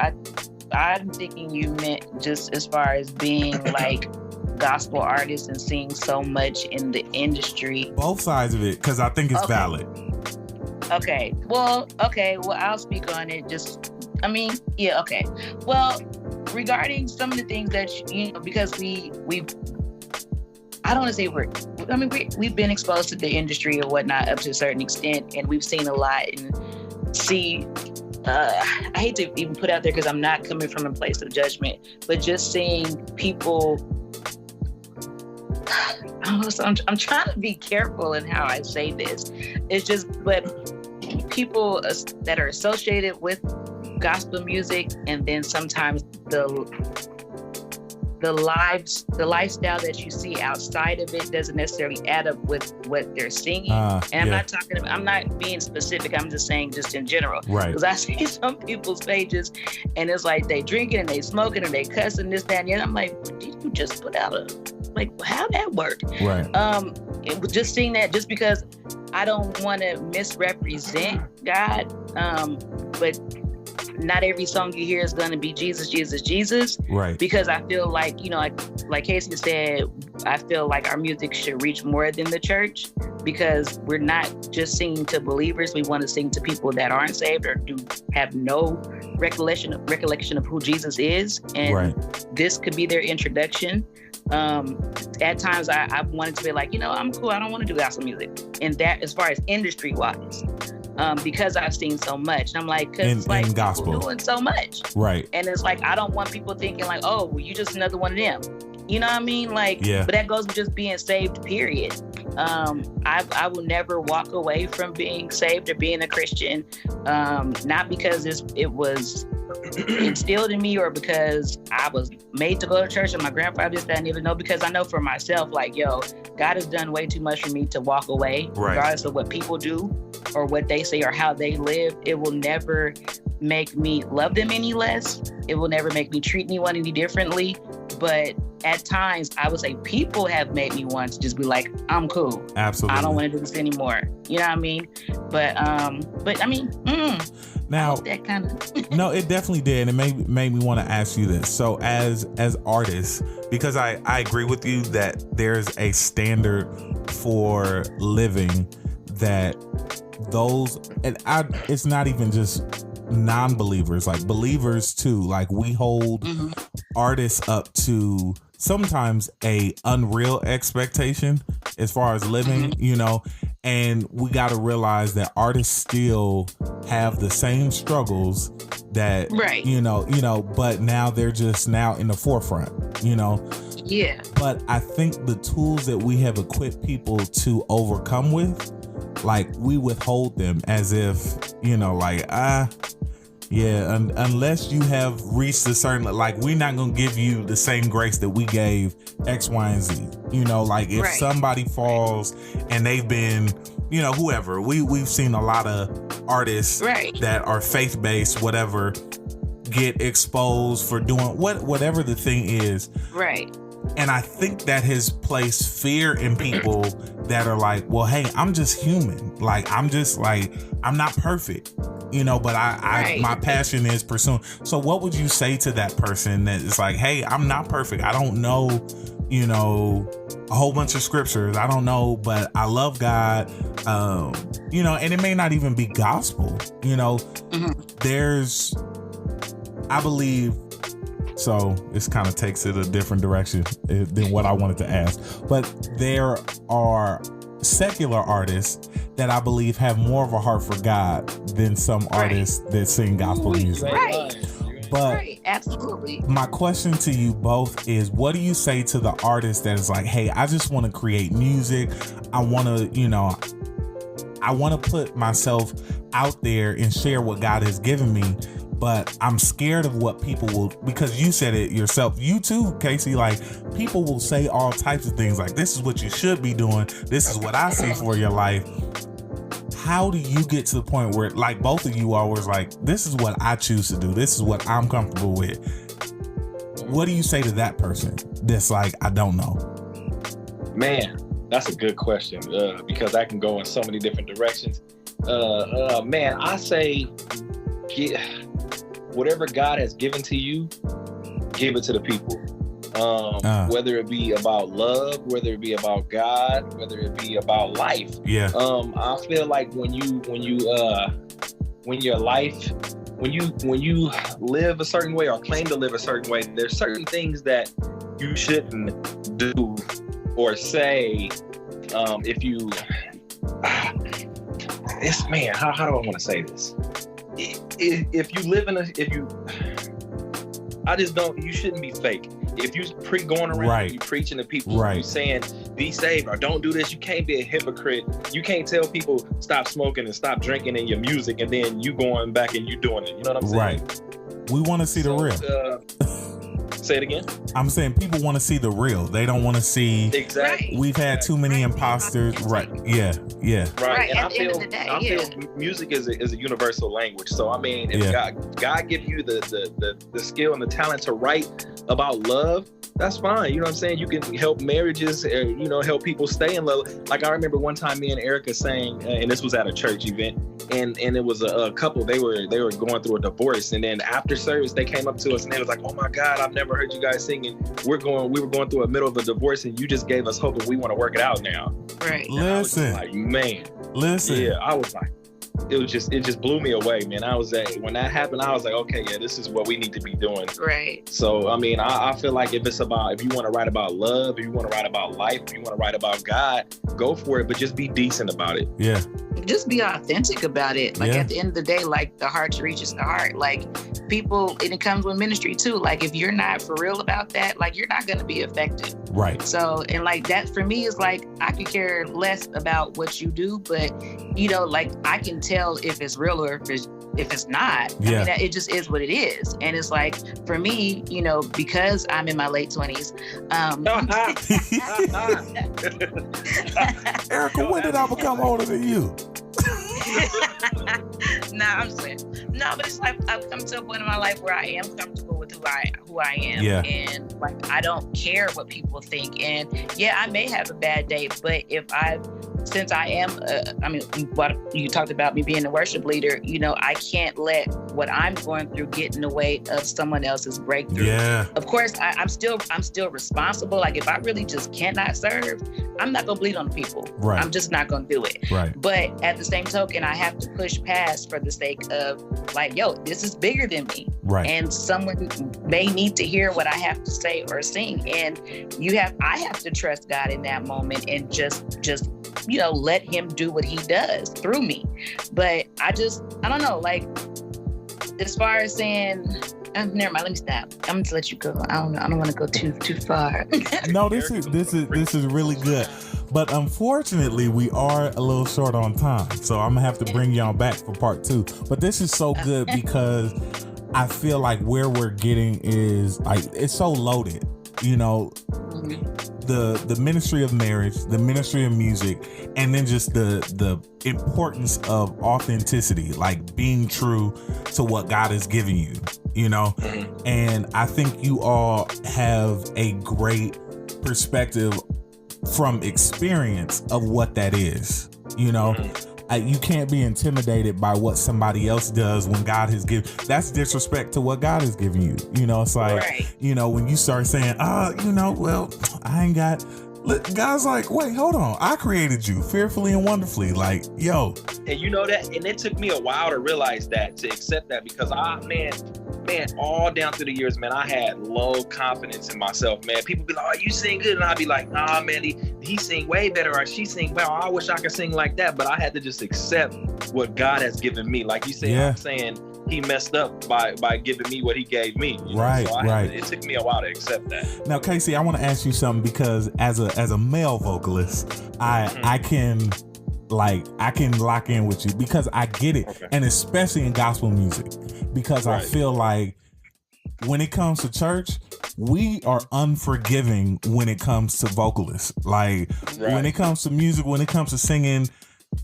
I'm thinking you meant just as far as being like gospel artists and seeing so much in the industry. Both sides of it, because I think it's valid. Okay. Well, I'll speak on it. Okay. Well, regarding some of the things that, because I don't want to say we've been exposed to the industry or whatnot up to a certain extent, and we've seen a lot and see, I hate to even put out there because I'm not coming from a place of judgment, but just seeing people, I'm trying to be careful in how I say this. It's just, but people that are associated with gospel music, and then sometimes the lifestyle that you see outside of it doesn't necessarily add up with what they're singing. And I'm not being specific, I'm just saying just in general. Right. Because I see some people's pages and it's like they drinking and they smoking and they cussing this, that, and the other. I'm like, did you just put out how'd that work? Right. It was just seeing that, just because I don't want to misrepresent God, but not every song you hear is going to be Jesus, Jesus, Jesus. Right. Because I feel like, like Casey said, I feel like our music should reach more than the church, because we're not just singing to believers. We want to sing to people that aren't saved or do have no recollection of who Jesus is. And this could be their introduction. At times I wanted to be like, I'm cool, I don't want to do gospel music. And that, as far as industry wise, because I've seen so much. And I'm like, because like gospel doing so much. Right. And it's like, I don't want people thinking like, oh, well, you just another one of them. You know what I mean? Like, but that goes with just being saved, period. I will never walk away from being saved or being a Christian, not because it was instilled in me or because I was made to go to church and my grandfather did that, and even know, because I know for myself, like, God has done way too much for me to walk away, regardless of what people do or what they say or how they live. It will never make me love them any less. It will never make me treat anyone any differently. But at times I would say people have made me want to just be like, I'm cool. Absolutely. I don't want to do this anymore. You know what I mean? But I mean, now that kind of no, it definitely did. And it made me want to ask you this. So as artists, because I agree with you that there's a standard for living that those, and it's not even just non-believers, like believers too. Like we hold artists up to sometimes a unreal expectation as far as living, you know, and we got to realize that artists still have the same struggles that, you know, but now they're just now in the forefront, you know. Yeah. But I think the tools that we have equipped people to overcome with, like we withhold them as if, you know, like, yeah, unless you have reached a certain, like, we're not going to give you the same grace that we gave X, Y, and Z. You know, like if somebody falls and they've been, you know, whoever, we've seen a lot of artists that are faith-based, whatever, get exposed for doing whatever the thing is. Right. And I think that has placed fear in people that are like, well, hey, I'm just human. Like, I'm just like, I'm not perfect, you know, but I my passion is pursuing. So what would you say to that person that is like, hey, I'm not perfect. I don't know, you know, a whole bunch of scriptures. I don't know, but I love God. You know, and it may not even be gospel, you know, there's, I believe, so this kind of takes it a different direction than what I wanted to ask. But there are secular artists that I believe have more of a heart for God than some artists that sing gospel music. But absolutely. My question to you both is, what do you say to the artist that is like, hey, I just want to create music. I want to, you know, I want to put myself out there and share what God has given me. But I'm scared of what people will, because you said it yourself, you too, Casey, like people will say all types of things like, this is what you should be doing. This is what I see for your life. How do you get to the point where, like both of you always like, this is what I choose to do. This is what I'm comfortable with. What do you say to that person that's like, I don't know? Man, that's a good question because I can go in so many different directions. Man, I say, whatever God has given to you, give it to the people. Whether it be about love, whether it be about God, whether it be about life. Yeah. I feel like when you live a certain way or claim to live a certain way, there's certain things that you shouldn't do or say. If you, it's man, how do I want to say this? If you live in you shouldn't be fake. If you going around, you preaching to people, you saying be saved or don't do this, you can't be a hypocrite. You can't tell people stop smoking and stop drinking in your music, and then you going back and you doing it. You know what I'm saying? Right. We want to see the real. Say it again. I'm saying people want to see the real. They don't want to see. Exactly. We've had too many imposters. Right. Yeah. Right. And At the end of the day, I feel music is a universal language. So I mean, if God give you the skill and the talent to write about love, that's fine. You know what I'm saying? You can help marriages, you know, help people stay in love. Like I remember one time me and Erica sang, and this was at a church event, and it was a couple. They were going through a divorce, and then after service they came up to us and they was like, "Oh my God, I've never heard you guys singing. We were going through a middle of a divorce, and you just gave us hope, and we want to work it out now." Right. Listen, like, man. Listen. Yeah, I was like, it just blew me away, man. I was when that happened, I was like, okay, yeah, this is what we need to be doing. Right. So I mean, I feel like if you want to write about love, if you want to write about life, if you want to write about God, go for it, but just be decent about it. Yeah. Just be authentic about it. Like at the end of the day, like the heart reaches the heart. Like people, and it comes with ministry too. Like if you're not for real about that, like you're not going to be effective. Right. So, and like that for me is like, I could care less about what you do, but you know, like I can tell if it's real or if it's not. Yeah. I mean, it just is what it is. And it's like, for me, you know, because I'm in my late 20s. Erica, when did I become older than you? Nah, I'm saying. No, but it's like I've come to a point in my life where I am comfortable with who I am. Yeah. And like, I don't care what people think. And yeah, I may have a bad day, but since I am, what you talked about me being a worship leader, you know, I can't let what I'm going through get in the way of someone else's breakthrough. Yeah. Of course, I'm still responsible. Like, if I really just cannot serve, I'm not gonna bleed on people. Right. I'm just not gonna do it. Right. But at the same token, I have to push past for the sake of like, yo, this is bigger than me. Right. And someone may need to hear what I have to say or sing. And I have to trust God in that moment and just you know, let him do what he does through me. But I don't know, like, as far as saying, never mind, let me stop. I'm going to let you go. I don't want to go too far. No, this is really good. But unfortunately, we are a little short on time. So I'm going to have to bring y'all back for part 2. But this is so good because I feel like where we're getting is like, it's so loaded, you know. The ministry of marriage, the ministry of music, and then just the importance of authenticity, like being true to what God has given you, you know. And I think you all have a great perspective from experience of what that is, you know. You can't be intimidated by what somebody else does when God has given. That's disrespect to what God has given you. You know, it's like, right. You know, when you start saying, you know, well, I ain't got. God's like, wait, hold on. I created you fearfully and wonderfully. Like, yo. And you know that, and it took me a while to realize that, to accept that, because man, all down through the years, man, I had low confidence in myself, man. People be like, oh, you sing good. And I'd be like, nah, man, he sing way better, or she sing well. I wish I could sing like that. But I had to just accept what God has given me. Like you said, Yeah. I'm saying he messed up by giving me what he gave me. You know? Right, so right. It took me a while to accept that. Now, Casey, I want to ask you something, because as a male vocalist, I can lock in with you because I get it. Okay. And especially in gospel music, because I feel like when it comes to church, we are unforgiving when it comes to vocalists. Like when it comes to music, when it comes to singing,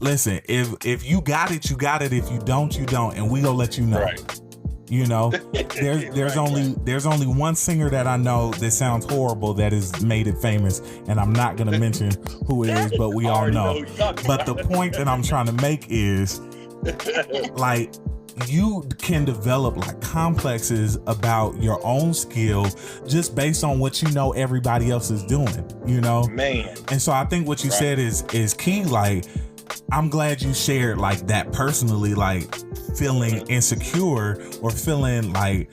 listen, if you got it, you got it. If you don't, you don't. And we gonna let you know. Right. You know, there's only one singer that I know that sounds horrible that has made it famous, and I'm not gonna mention who it is, but we all know. But the point that I'm trying to make is, like, you can develop like complexes about your own skill just based on what you know everybody else is doing, you know? Man. And so I think what you said is key. Like, I'm glad you shared like that personally, like feeling insecure or feeling like,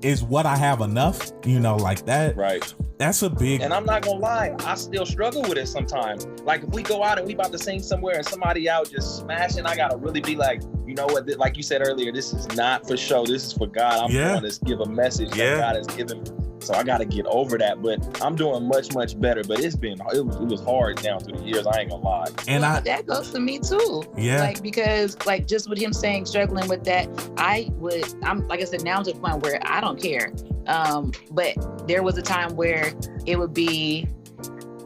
is what I have enough? You know, like that. Right. That's a big. And I'm not gonna lie, I still struggle with it sometimes. Like if we go out and we about to sing somewhere and somebody out just smashing, I gotta really be like, you know what? Like you said earlier, this is not for show. This is for God. I'm trying to give a message that God has given me. So I gotta get over that. But I'm doing much, much better. But it was hard down through the years. I ain't gonna lie. And that goes to me too. Yeah. Like because like just with him saying struggling with that, I'm like I said, now to the point where I don't care. But there was a time where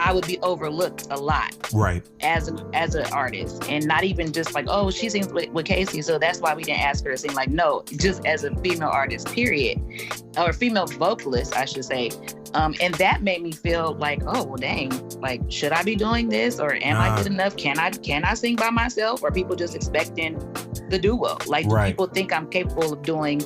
I would be overlooked a lot, right? As an artist, and not even just like, oh, she sings with Casey, so that's why we didn't ask her to sing. Like, no, just as a female artist, period, or female vocalist, I should say. And that made me feel like, oh, well, dang, like, should I be doing this, or am I good enough? Can I sing by myself, or people just expecting the duo? Like, do people think I'm capable of doing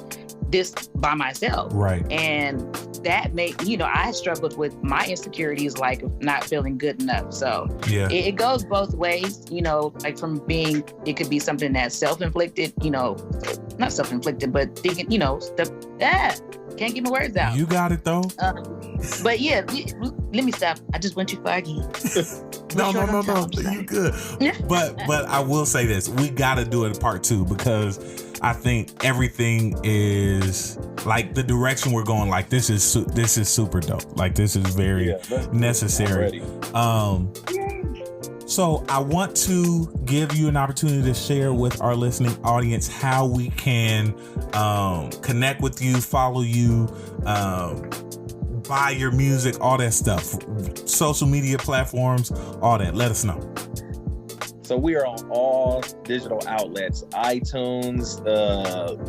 this by myself? Right. And that made, I struggled with my insecurities, like not feeling good enough. So it goes both ways, like from being, it could be something that's self-inflicted, not self-inflicted, but thinking, stuff that can't get my words out. You got it though. But yeah, let me stop. I just went too far again. No, you good. But I will say this, we got to do it part 2, because I think everything is like the direction we're going. Like this is super dope. Like this is very necessary. So I want to give you an opportunity to share with our listening audience how we can connect with you, follow you, buy your music, all that stuff, social media platforms, all that. Let us know. So we are on all digital outlets, iTunes,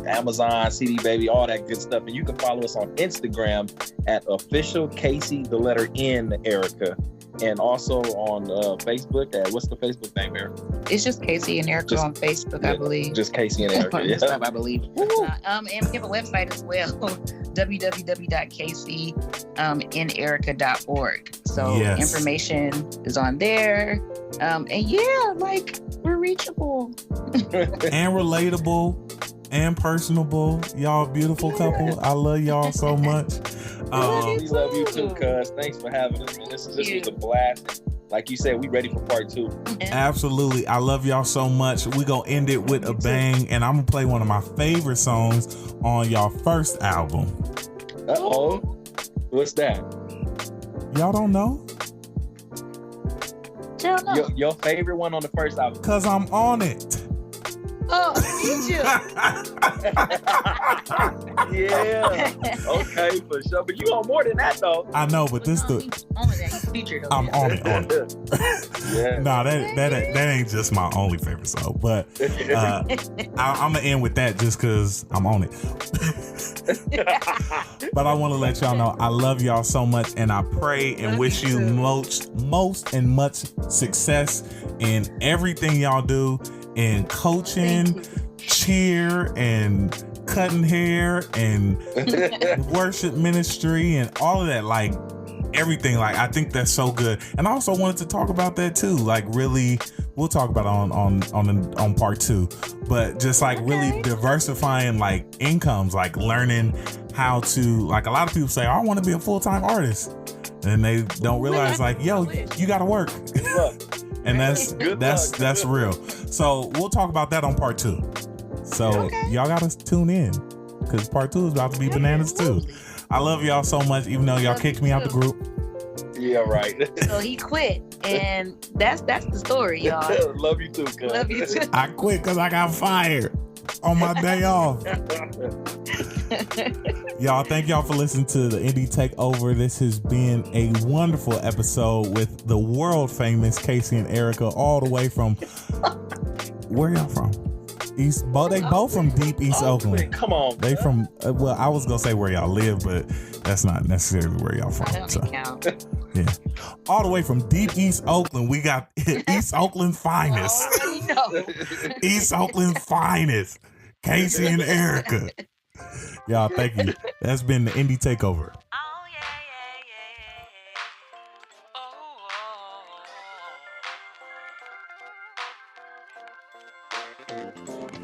Amazon, CD Baby, all that good stuff. And you can follow us on Instagram at official Casey, the letter N, Erica. And also on Facebook at, what's the Facebook name, Erica? It's just Casey and Erica on Facebook, I believe. Just Casey and Erica. Yeah. I believe. And we have a website as well, www.caseyanderica.org. So information is on there. And yeah, like, we're reachable. And relatable and personable. Y'all beautiful couple. I love y'all so much. We love you too, cuz. Thanks for having us, man. This was a blast. Like you said, we ready for part 2. Absolutely. I love y'all so much. We gonna end it with a bang, and I'm gonna play one of my favorite songs on y'all first album. Uh-oh. What's that? Y'all don't know? Your favorite one on the first album? Cause I'm on it. Oh, I need you. Yeah. Okay, for sure. But you on more than that, though. I know, but this I'm on it. Yeah. Nah, that ain't just my only favorite song. But I'm gonna end with that just because I'm on it. But I want to let y'all know I love y'all so much, and I pray and wish you most and much success in everything y'all do. And coaching, cheer, and cutting hair, and worship ministry, and all of that, like everything. Like, I think that's so good. And I also wanted to talk about that too. Like, really, we'll talk about it on part 2. But just like really diversifying like incomes, like learning how to, like, a lot of people say, I want to be a full-time artist, and they don't realize, like, yo, you got to work. And that's real. So we'll talk about that on part 2. So y'all gotta tune in, because part 2 is about to be bananas too. I love y'all so much, even though y'all kicked me out the group. Yeah, right. So he quit, and that's the story, y'all. Love you too, cuz. Love you too. I quit because I got fired on my day off. Y'all, thank y'all for listening to the Indie Takeover. This has been a wonderful episode with the world famous Casey and Erica, all the way from where y'all from? They both from deep East Oakland. Come on. They from well, I was gonna say where y'all live, but that's not necessarily where y'all from. Yeah, all the way from deep East Oakland. We got East Oakland finest. East Oakland finest. Casey and Erica. Y'all, thank you. That's been the Indie Takeover.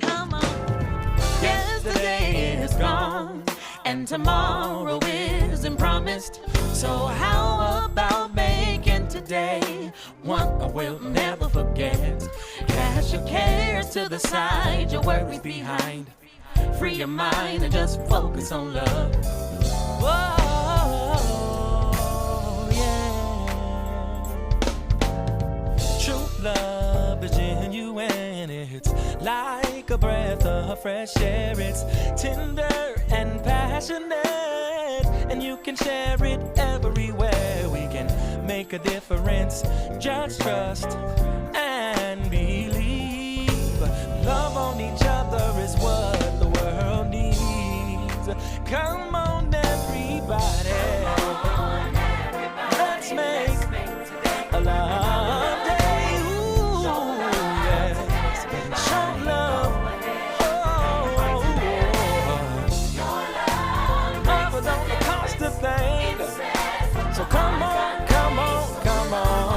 Come on. Yesterday is gone, and tomorrow isn't promised. So how about making today one I will never forget? Cast your cares to the side, your worries behind. Free your mind and just focus on love. Whoa, yeah. True love is genuine. It's like a breath of fresh air. It's tender and passionate, and you can share it everywhere. We can make a difference. Just trust and believe. Love on each other is what the world needs. Come on, everybody. Let's make a love day. Ooh, yes. Show love. Love don't cost a thing. So come on, come on, come on.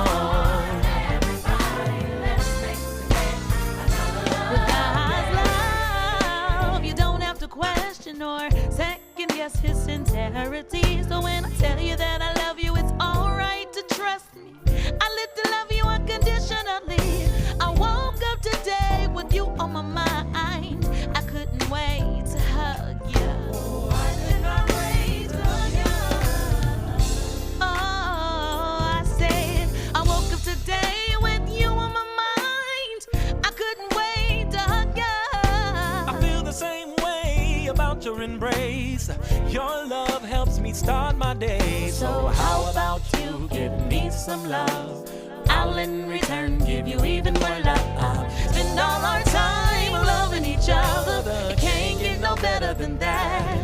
Or second guess his sincerity. So when I tell you that I love you, it's alright to trust me. I live to love you unconditionally. I woke up today with you on my mind. I couldn't wait to hug you. I could not wait to hug you. Oh, I said I woke up today with you on my mind. I couldn't wait to hug you. I feel the same way about your embrace. Your love helps me start my day. So how about you give me some love? I'll in return give you even more love. Spend all our time loving each other. It can't get no better than that.